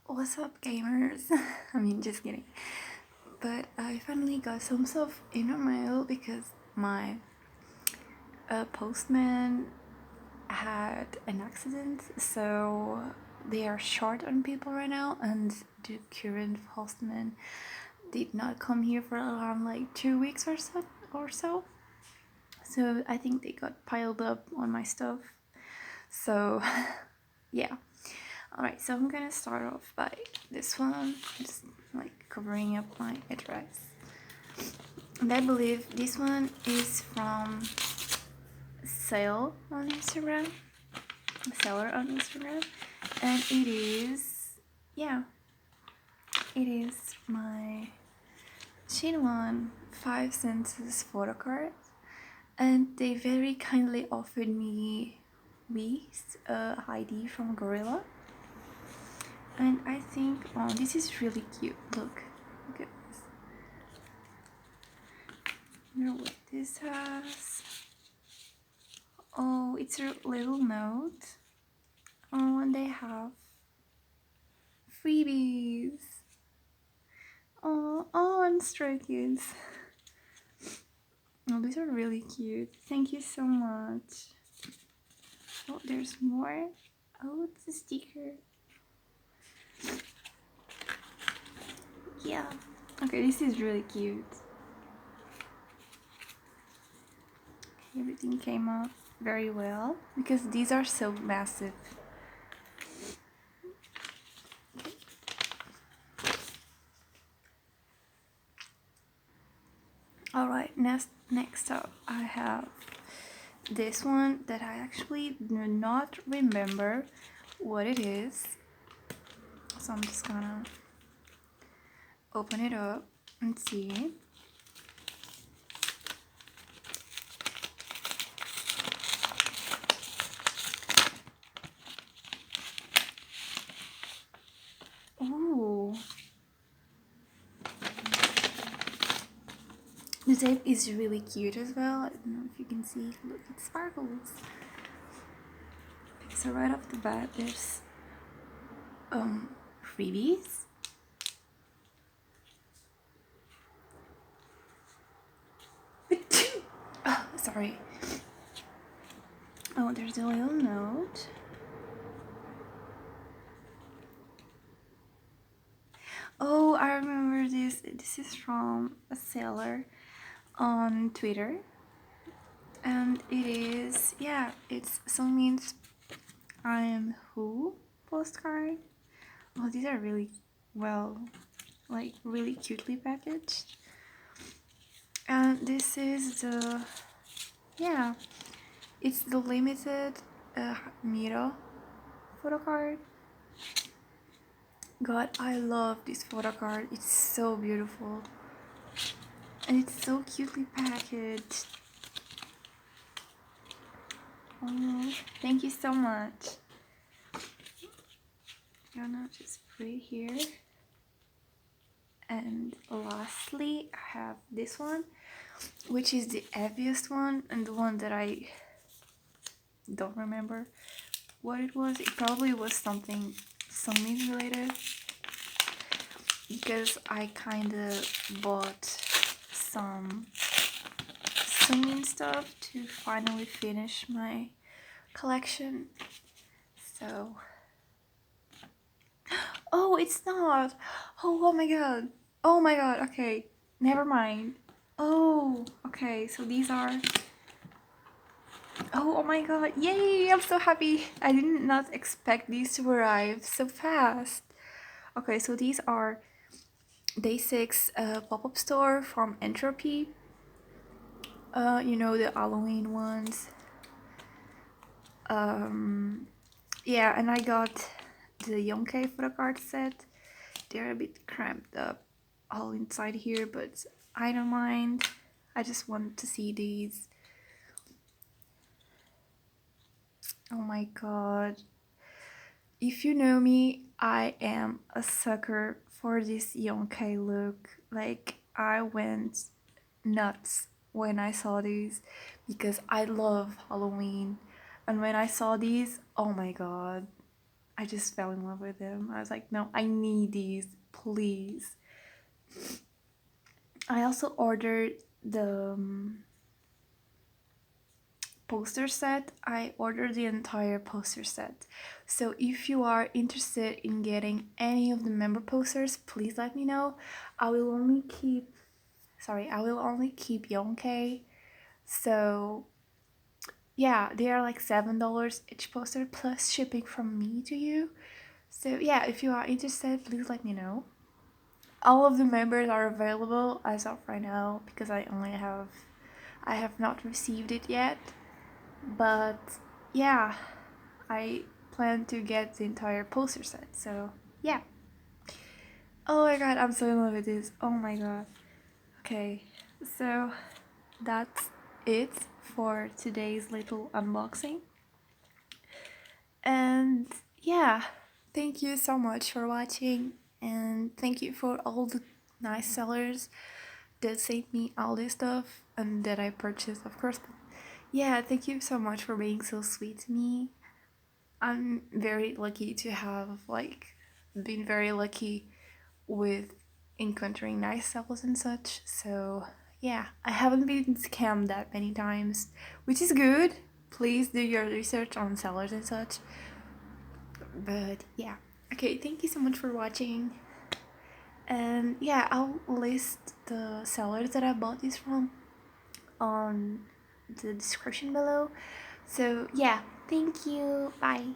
What's up, gamers? I mean, just kidding. But I finally got some stuff in the mail because my postman had an accident, so they are short on people right now, and the current postman did not come here for around like 2 weeks or so. So I think they got piled up on my stuff. So yeah. Alright, so I'm gonna start off by this one, just like covering up my address. And I believe this one is from Sale on Instagram, seller on Instagram, and it is, yeah, it is my jinhxwan 5 senses photo card, and they very kindly offered me Wee's ID from Gorilla. And I think, oh, this is really cute. Look at this. You know what this has? Oh, it's a little note. Oh, and they have freebies. Oh, and stray kids. Oh, these are really cute. Thank you so much. Oh, there's more. Oh, it's a sticker. Yeah. Okay, this is really cute. Everything came out very well because these are so massive. Alright, next up I have this one that I actually do not remember what it is. So I'm just gonna open it up and see. Ooh. The tape is really cute as well. I don't know if you can see. Look, it sparkles. So right off the bat, there's freebies. Oh, sorry. Oh, there's a little note. Oh, I remember this. This is from a seller on Twitter. And it is, yeah, it's Sungmin's I Am Who postcard. Oh, these are really well, like really cutely packaged. And this is the, yeah, it's the limited Mira photo card. God, I love this photo card. It's so beautiful. And it's so cutely packaged. Oh, thank you so much. I'm gonna just put it here. And lastly, I have this one, which is the heaviest one and the one that I don't remember what it was. It probably was something Sungmin related because I kind of bought some Sungmin stuff to finally finish my collection. So, oh, it's not. Oh my god. Oh my god. Okay, never mind. Oh, okay. So these are. Oh my god. Yay! I'm so happy. I did not expect these to arrive so fast. Okay, so these are Day 6 pop-up store from Entropy. You know, the Halloween ones. Yeah, and I got the Yonkei photo card set. They're a bit cramped up all inside here, but I don't mind. I just want to see these. Oh my god. If you know me, I am a sucker for this Yonkei look. Like, I went nuts when I saw these because I love Halloween. And when I saw these, oh my god. I just fell in love with them. I was like, no, I need these, please. I also ordered the poster set. I ordered the entire poster set. So if you are interested in getting any of the member posters, please let me know. I will only keep Yonkei. So yeah, they are like $7 each poster plus shipping from me to you. So yeah, if you are interested, please let me know. All of the members are available as of right now because I have not received it yet. But yeah, I plan to get the entire poster set. So yeah. Oh my god, I'm so in love with this. Oh my god. Okay, so that's it for today's little unboxing. And yeah, thank you so much for watching, and thank you for all the nice sellers that sent me all this stuff and that I purchased, of course. But yeah, thank you so much for being so sweet to me. I'm very lucky to have been very lucky with encountering nice sellers and such. So yeah, I haven't been scammed that many times, which is good. Please do your research on sellers and such. But yeah, okay, thank you so much for watching. And yeah, I'll list the sellers that I bought these from on the description below. So yeah, thank you. Bye.